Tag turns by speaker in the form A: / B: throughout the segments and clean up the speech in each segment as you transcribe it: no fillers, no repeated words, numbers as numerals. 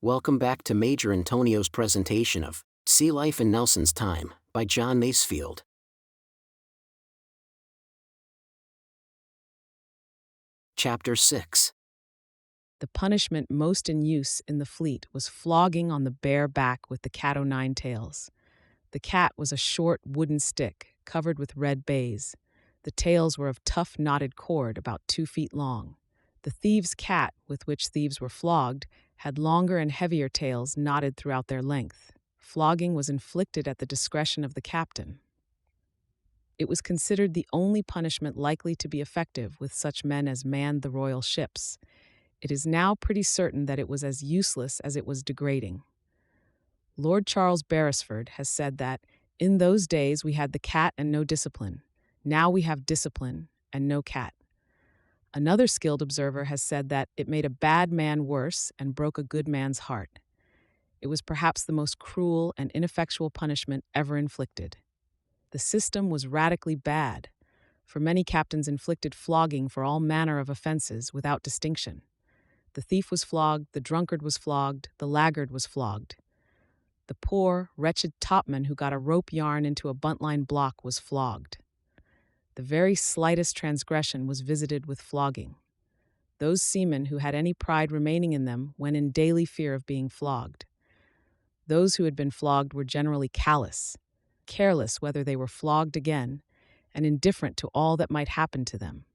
A: Welcome back to Major Antonio's presentation of Sea Life in Nelson's Time by John Masefield. Chapter 6.
B: The punishment most in use in the fleet was flogging on the bare back with the cat o' nine tails. The cat was a short wooden stick covered with red baize. The tails were of tough knotted cord about 2 feet long. The thieves' cat, with which thieves were flogged, had longer and heavier tails knotted throughout their length. Flogging was inflicted at the discretion of the captain. It was considered the only punishment likely to be effective with such men as manned the royal ships. It is now pretty certain that it was as useless as it was degrading. Lord Charles Beresford has said that, in those days we had the cat and no discipline. Now we have discipline and no cat. Another skilled observer has said that it made a bad man worse and broke a good man's heart. It was perhaps the most cruel and ineffectual punishment ever inflicted. The system was radically bad, for many captains inflicted flogging for all manner of offenses without distinction. The thief was flogged, the drunkard was flogged, the laggard was flogged. The poor, wretched topman who got a rope yarn into a buntline block was flogged. The very slightest transgression was visited with flogging. Those seamen who had any pride remaining in them went in daily fear of being flogged. Those who had been flogged were generally callous, careless whether they were flogged again, and indifferent to all that might happen to them.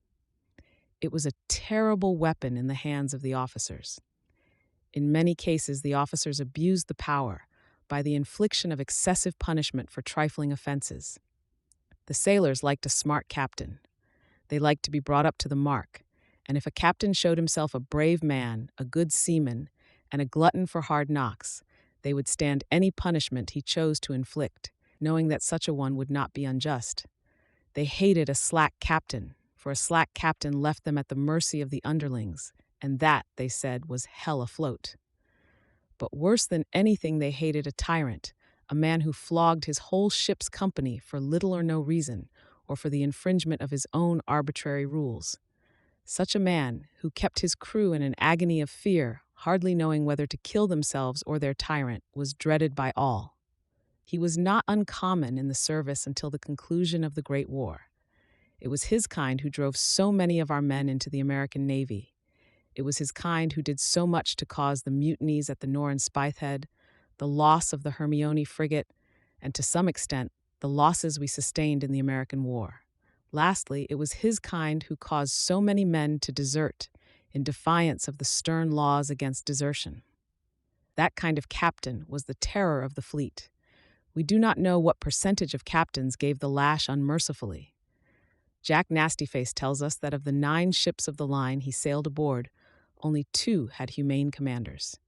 B: It was a terrible weapon in the hands of the officers. In many cases, the officers abused the power by the infliction of excessive punishment for trifling offenses. The sailors liked a smart captain. They liked to be brought up to the mark, and if a captain showed himself a brave man, a good seaman, and a glutton for hard knocks, they would stand any punishment he chose to inflict, knowing that such a one would not be unjust. They hated a slack captain, for a slack captain left them at the mercy of the underlings, and that, they said, was hell afloat. But worse than anything, they hated a tyrant, a man who flogged his whole ship's company for little or no reason, or for the infringement of his own arbitrary rules. Such a man, who kept his crew in an agony of fear, hardly knowing whether to kill themselves or their tyrant, was dreaded by all. He was not uncommon in the service until the conclusion of the Great War. It was his kind who drove so many of our men into the American Navy. It was his kind who did so much to cause the mutinies at the Nore and Spithead, the loss of the Hermione frigate, and to some extent, the losses we sustained in the American War. Lastly, it was his kind who caused so many men to desert in defiance of the stern laws against desertion. That kind of captain was the terror of the fleet. We do not know what percentage of captains gave the lash unmercifully. Jack Nastyface tells us that of the 9 ships of the line he sailed aboard, only 2 had humane commanders.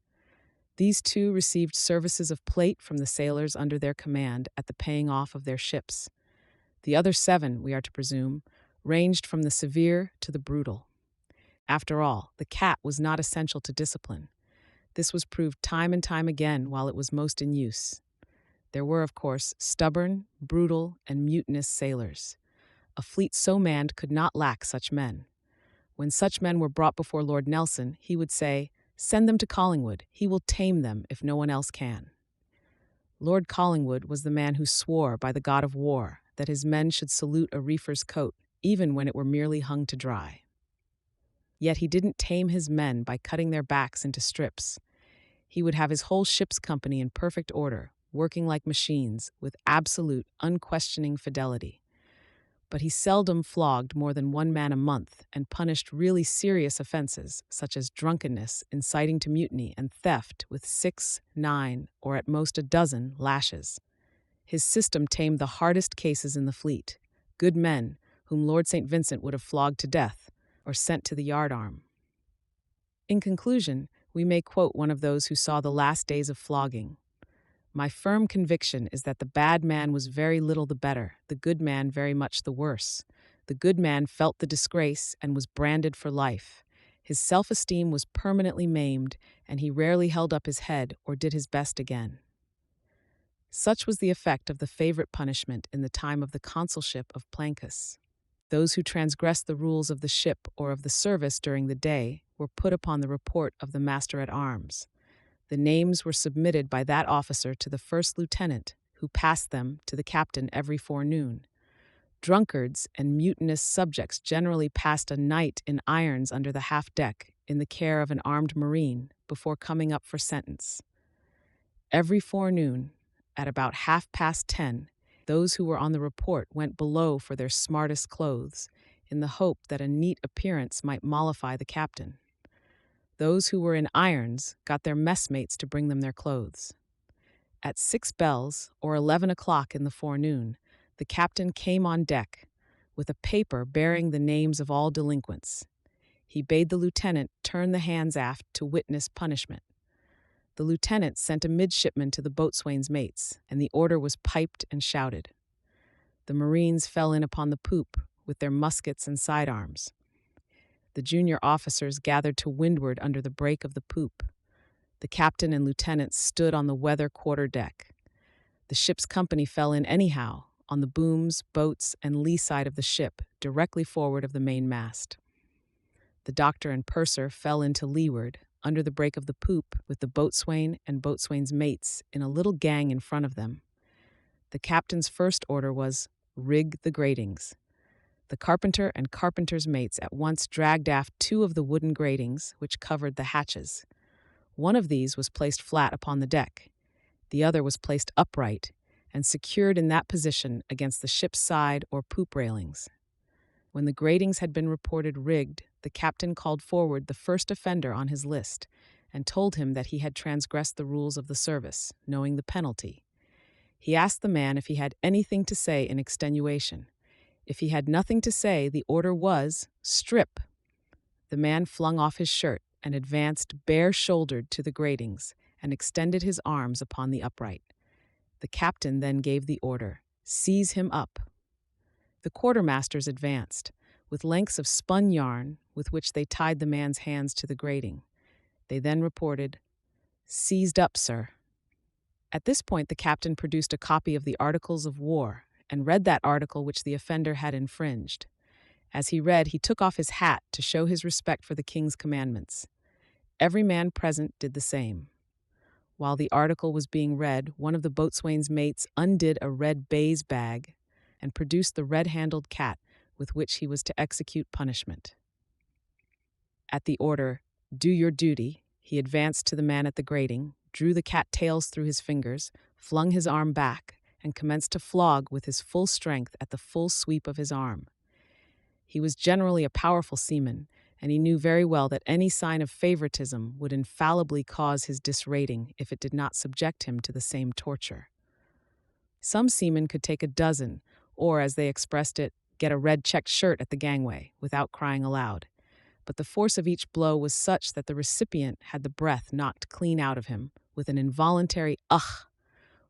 B: These 2 received services of plate from the sailors under their command at the paying off of their ships. The other 7, we are to presume, ranged from the severe to the brutal. After all, the cat was not essential to discipline. This was proved time and time again while it was most in use. There were, of course, stubborn, brutal, and mutinous sailors. A fleet so manned could not lack such men. When such men were brought before Lord Nelson, he would say, "Send them to Collingwood. He will tame them if no one else can." Lord Collingwood was the man who swore by the god of war that his men should salute a reefer's coat, even when it were merely hung to dry. Yet he didn't tame his men by cutting their backs into strips. He would have his whole ship's company in perfect order, working like machines, with absolute, unquestioning fidelity. But he seldom flogged more than 1 man a month and punished really serious offenses, such as drunkenness, inciting to mutiny, and theft with 6, 9, or at most a dozen lashes. His system tamed the hardest cases in the fleet, good men whom Lord St. Vincent would have flogged to death or sent to the yardarm. In conclusion, we may quote one of those who saw the last days of flogging. "My firm conviction is that the bad man was very little the better, the good man very much the worse. The good man felt the disgrace and was branded for life. His self-esteem was permanently maimed, and he rarely held up his head or did his best again." Such was the effect of the favorite punishment in the time of the consulship of Plancus. Those who transgressed the rules of the ship or of the service during the day were put upon the report of the master-at-arms. The names were submitted by that officer to the first lieutenant, who passed them to the captain every forenoon. Drunkards and mutinous subjects generally passed a night in irons under the half-deck in the care of an armed marine before coming up for sentence. Every forenoon, at about 10:30, those who were on the report went below for their smartest clothes, in the hope that a neat appearance might mollify the captain. Those who were in irons got their messmates to bring them their clothes. At 6 bells, or 11 o'clock in the forenoon, the captain came on deck, with a paper bearing the names of all delinquents. He bade the lieutenant turn the hands aft to witness punishment. The lieutenant sent a midshipman to the boatswain's mates, and the order was piped and shouted. The marines fell in upon the poop with their muskets and sidearms. The junior officers gathered to windward under the break of the poop. The captain and lieutenant stood on the weather quarter-deck. The ship's company fell in anyhow, on the booms, boats, and lee side of the ship, directly forward of the main mast. The doctor and purser fell into leeward, under the break of the poop, with the boatswain and boatswain's mates in a little gang in front of them. The captain's first order was, "Rig the gratings." The carpenter and carpenter's mates at once dragged aft 2 of the wooden gratings which covered the hatches. One of these was placed flat upon the deck. The other was placed upright and secured in that position against the ship's side or poop railings. When the gratings had been reported rigged, the captain called forward the first offender on his list and told him that he had transgressed the rules of the service, knowing the penalty. He asked the man if he had anything to say in extenuation. If he had nothing to say, the order was, "Strip." The man flung off his shirt and advanced bare-shouldered to the gratings and extended his arms upon the upright. The captain then gave the order, "Seize him up." The quartermasters advanced, with lengths of spun yarn with which they tied the man's hands to the grating. They then reported, "Seized up, sir." At this point the captain produced a copy of the Articles of War and read that article which the offender had infringed. As he read, he took off his hat to show his respect for the king's commandments. Every man present did the same. While the article was being read, one of the boatswain's mates undid a red baize bag and produced the red-handled cat with which he was to execute punishment. At the order, "Do your duty," he advanced to the man at the grating, drew the cat tails through his fingers, flung his arm back, and commenced to flog with his full strength at the full sweep of his arm. He was generally a powerful seaman, and he knew very well that any sign of favoritism would infallibly cause his disrating if it did not subject him to the same torture. Some seamen could take a dozen, or, as they expressed it, get a red checked shirt at the gangway, without crying aloud. But the force of each blow was such that the recipient had the breath knocked clean out of him, with an involuntary "ugh."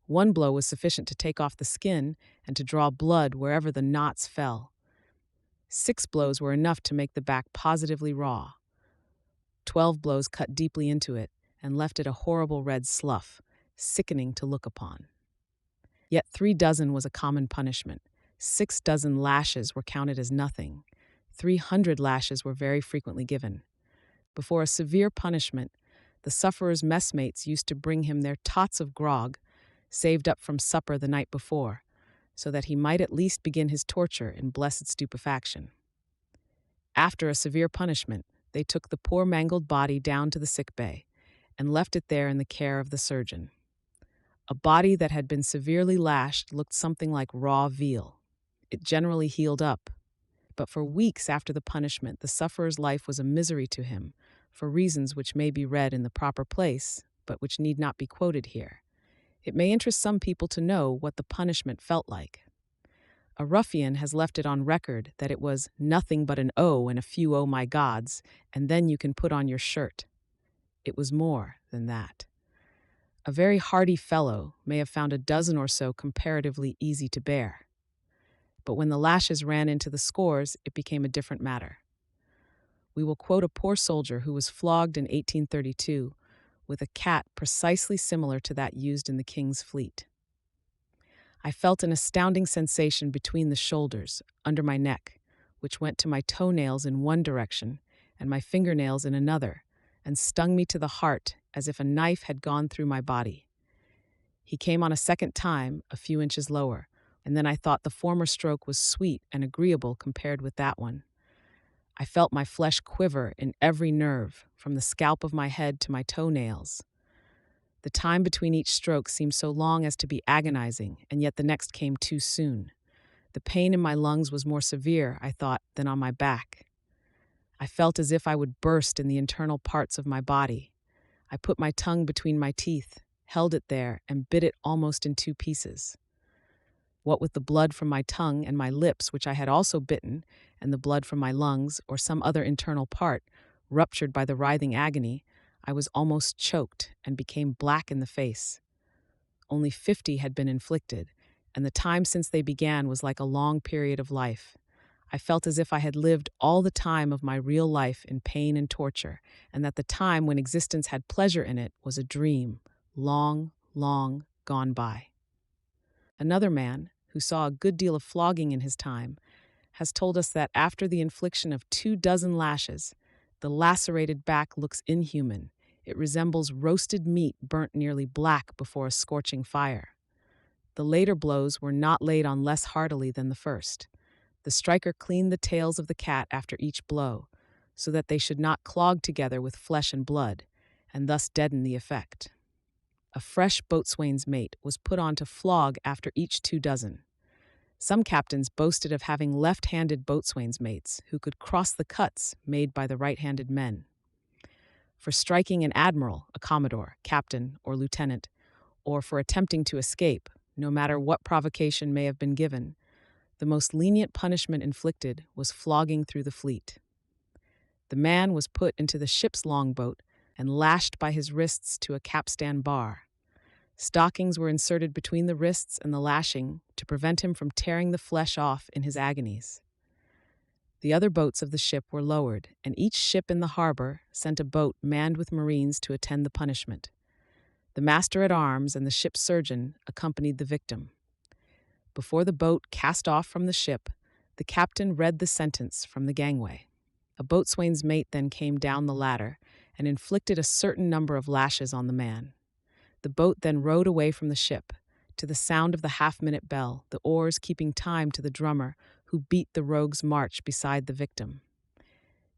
B: One blow was sufficient to take off the skin and to draw blood wherever the knots fell. 6 blows were enough to make the back positively raw. 12 blows cut deeply into it and left it a horrible red slough, sickening to look upon. Yet 3 dozen was a common punishment. 6 dozen lashes were counted as nothing. 300 lashes were very frequently given. Before a severe punishment, the sufferer's messmates used to bring him their tots of grog, saved up from supper the night before, so that he might at least begin his torture in blessed stupefaction. After a severe punishment, they took the poor mangled body down to the sick bay and left it there in the care of the surgeon. A body that had been severely lashed looked something like raw veal. It generally healed up, but for weeks after the punishment the sufferer's life was a misery to him, for reasons which may be read in the proper place, but which need not be quoted here. It may interest some people to know what the punishment felt like. A ruffian has left it on record that it was "nothing but an O and a few oh my gods, and then you can put on your shirt." It was more than that. A very hardy fellow may have found a dozen or so comparatively easy to bear. But when the lashes ran into the scores, it became a different matter. We will quote a poor soldier who was flogged in 1832 with a cat precisely similar to that used in the King's fleet. I felt an astounding sensation between the shoulders, under my neck, which went to my toenails in one direction and my fingernails in another, and stung me to the heart as if a knife had gone through my body. He came on a second time, a few inches lower, and then I thought the former stroke was sweet and agreeable compared with that one. I felt my flesh quiver in every nerve, from the scalp of my head to my toenails. The time between each stroke seemed so long as to be agonizing, and yet the next came too soon. The pain in my lungs was more severe, I thought, than on my back. I felt as if I would burst in the internal parts of my body. I put my tongue between my teeth, held it there, and bit it almost in two pieces. What with the blood from my tongue and my lips, which I had also bitten, and the blood from my lungs, or some other internal part, ruptured by the writhing agony, I was almost choked and became black in the face. Only 50 had been inflicted, and the time since they began was like a long period of life. I felt as if I had lived all the time of my real life in pain and torture, and that the time when existence had pleasure in it was a dream, long, long gone by. Another man, who saw a good deal of flogging in his time, has told us that after the infliction of 24 lashes, the lacerated back looks inhuman. It resembles roasted meat burnt nearly black before a scorching fire. The later blows were not laid on less heartily than the first. The striker cleaned the tails of the cat after each blow, so that they should not clog together with flesh and blood, and thus deaden the effect. A fresh boatswain's mate was put on to flog after each 24. Some captains boasted of having left-handed boatswain's mates who could cross the cuts made by the right-handed men. For striking an admiral, a commodore, captain, or lieutenant, or for attempting to escape, no matter what provocation may have been given, the most lenient punishment inflicted was flogging through the fleet. The man was put into the ship's longboat and lashed by his wrists to a capstan bar. Stockings were inserted between the wrists and the lashing to prevent him from tearing the flesh off in his agonies. The other boats of the ship were lowered, and each ship in the harbor sent a boat manned with marines to attend the punishment. The master-at-arms and the ship's surgeon accompanied the victim. Before the boat cast off from the ship, the captain read the sentence from the gangway. A boatswain's mate then came down the ladder and inflicted a certain number of lashes on the man. The boat then rowed away from the ship, to the sound of the half-minute bell, the oars keeping time to the drummer who beat the rogue's march beside the victim.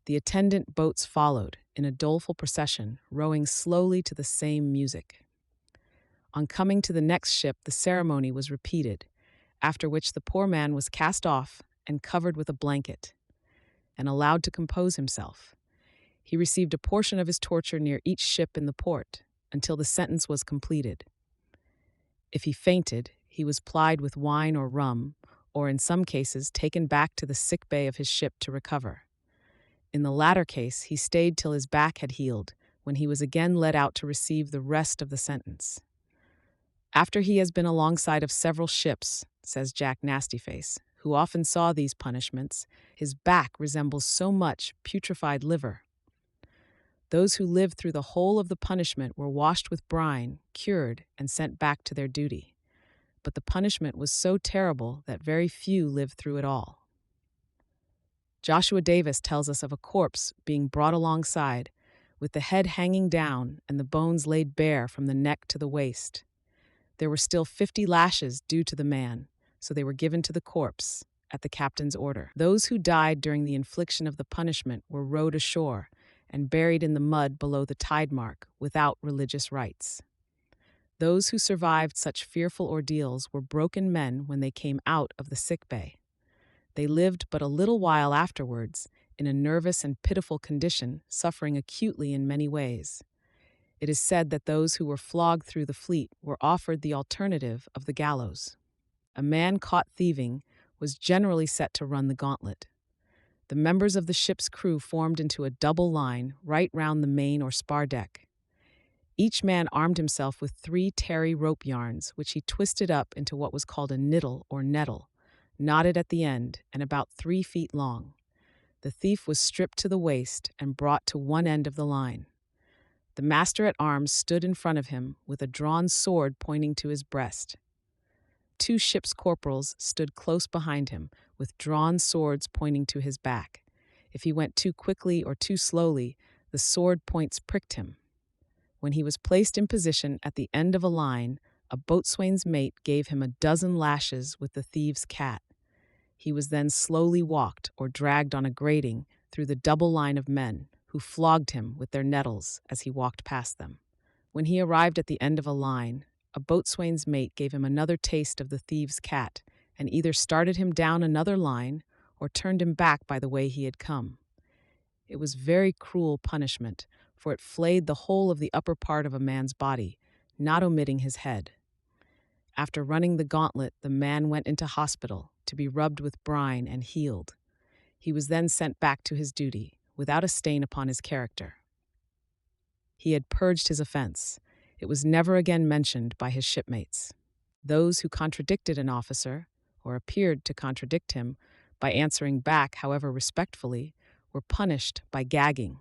B: The attendant boats followed, in a doleful procession, rowing slowly to the same music. On coming to the next ship, the ceremony was repeated, after which the poor man was cast off and covered with a blanket, and allowed to compose himself. He received a portion of his torture near each ship in the port, until the sentence was completed. If he fainted, he was plied with wine or rum, or in some cases taken back to the sick bay of his ship to recover. In the latter case, he stayed till his back had healed, when he was again led out to receive the rest of the sentence. After he has been alongside of several ships, says Jack Nastyface, who often saw these punishments, his back resembles so much putrefied liver. Those who lived through the whole of the punishment were washed with brine, cured, and sent back to their duty. But the punishment was so terrible that very few lived through it all. Joshua Davis tells us of a corpse being brought alongside, with the head hanging down and the bones laid bare from the neck to the waist. There were still 50 lashes due to the man, so they were given to the corpse, at the captain's order. Those who died during the infliction of the punishment were rowed ashore and buried in the mud below the tide mark without religious rites. Those who survived such fearful ordeals were broken men when they came out of the sick bay. They lived but a little while afterwards, in a nervous and pitiful condition, suffering acutely in many ways. It is said that those who were flogged through the fleet were offered the alternative of the gallows. A man caught thieving was generally set to run the gauntlet. The members of the ship's crew formed into a double line right round the main or spar deck. Each man armed himself with 3 tarry rope yarns, which he twisted up into what was called a niddle or nettle, knotted at the end and about 3 feet long. The thief was stripped to the waist and brought to one end of the line. The master-at-arms stood in front of him with a drawn sword pointing to his breast. 2 ship's corporals stood close behind him with drawn swords pointing to his back. If he went too quickly or too slowly, the sword points pricked him. When he was placed in position at the end of a line, a boatswain's mate gave him a dozen lashes with the thieves' cat. He was then slowly walked or dragged on a grating through the double line of men, who flogged him with their nettles as he walked past them. When he arrived at the end of a line, a boatswain's mate gave him another taste of the thieves' cat and either started him down another line or turned him back by the way he had come. It was very cruel punishment, for it flayed the whole of the upper part of a man's body, not omitting his head. After running the gauntlet, the man went into hospital to be rubbed with brine and healed. He was then sent back to his duty, without a stain upon his character. He had purged his offense. It was never again mentioned by his shipmates. Those who contradicted an officer, or appeared to contradict him, by answering back, however respectfully, were punished by gagging.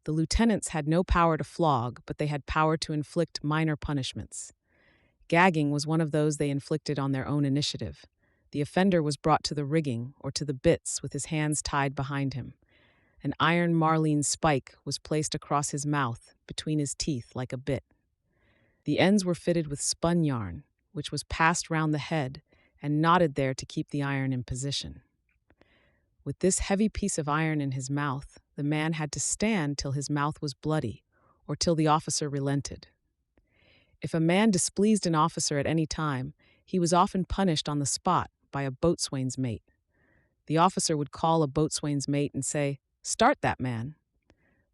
B: The lieutenants had no power to flog, but they had power to inflict minor punishments. Gagging was one of those they inflicted on their own initiative. The offender was brought to the rigging or to the bitts with his hands tied behind him. An iron marline spike was placed across his mouth, between his teeth like a bit. The ends were fitted with spun yarn, which was passed round the head and knotted there to keep the iron in position. With this heavy piece of iron in his mouth, the man had to stand till his mouth was bloody, or till the officer relented. If a man displeased an officer at any time, he was often punished on the spot by a boatswain's mate. The officer would call a boatswain's mate and say, "Start that man."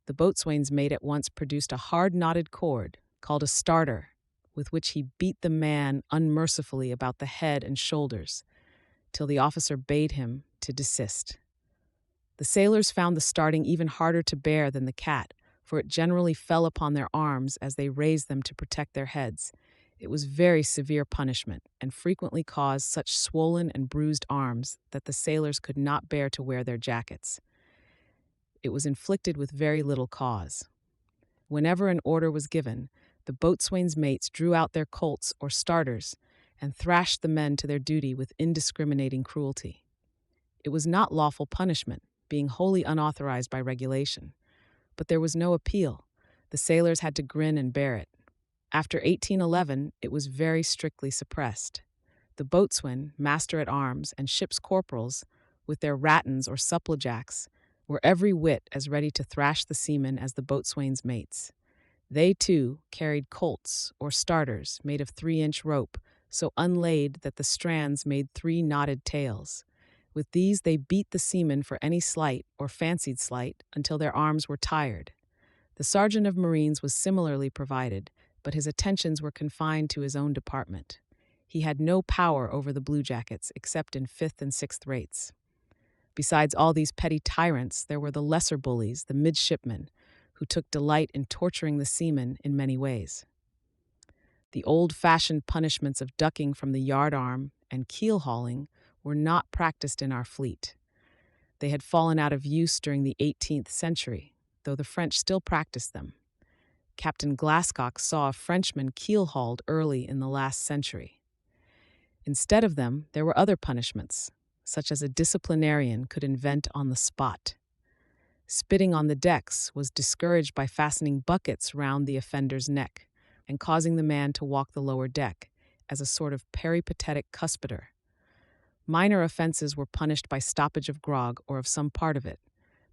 B: The boatswain's mate at once produced a hard knotted cord, called a starter, with which he beat the man unmercifully about the head and shoulders, till the officer bade him to desist. The sailors found the starting even harder to bear than the cat, for it generally fell upon their arms as they raised them to protect their heads. It was very severe punishment, and frequently caused such swollen and bruised arms that the sailors could not bear to wear their jackets. It was inflicted with very little cause. Whenever an order was given, the boatswain's mates drew out their colts or starters and thrashed the men to their duty with indiscriminating cruelty. It was not lawful punishment, being wholly unauthorized by regulation. But there was no appeal. The sailors had to grin and bear it. After 1811, it was very strictly suppressed. The boatswain, master-at-arms, and ship's corporals, with their rattans or supplejacks, were every whit as ready to thrash the seamen as the boatswain's mates. They, too, carried colts, or starters, made of 3-inch rope, so unlaid that the strands made 3 knotted tails. With these they beat the seamen for any slight, or fancied slight, until their arms were tired. The sergeant of marines was similarly provided, but his attentions were confined to his own department. He had no power over the bluejackets, except in 5th and 6th rates. Besides all these petty tyrants, there were the lesser bullies, the midshipmen, who took delight in torturing the seamen in many ways. The old-fashioned punishments of ducking from the yardarm and keel-hauling were not practiced in our fleet. They had fallen out of use during the 18th century, though the French still practiced them. Captain Glasscock saw a Frenchman keel-hauled early in the last century. Instead of them, there were other punishments, such as a disciplinarian could invent on the spot. Spitting on the decks was discouraged by fastening buckets round the offender's neck and causing the man to walk the lower deck as a sort of peripatetic cuspidor. Minor offenses were punished by stoppage of grog or of some part of it,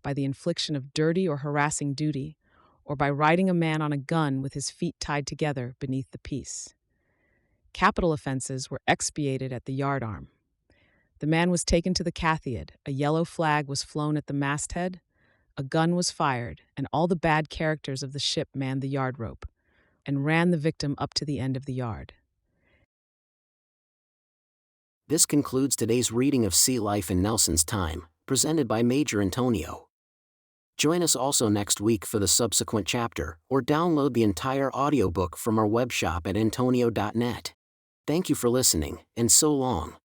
B: by the infliction of dirty or harassing duty, or by riding a man on a gun with his feet tied together beneath the piece. Capital offenses were expiated at the yardarm. The man was taken to the cathiad, a yellow flag was flown at the masthead, a gun was fired, and all the bad characters of the ship manned the yard rope, and ran the victim up to the end of the yard.
A: This concludes today's reading of Sea Life in Nelson's Time, presented by Major Intonio. Join us also next week for the subsequent chapter, or download the entire audiobook from our webshop at intonio.net. Thank you for listening, and so long.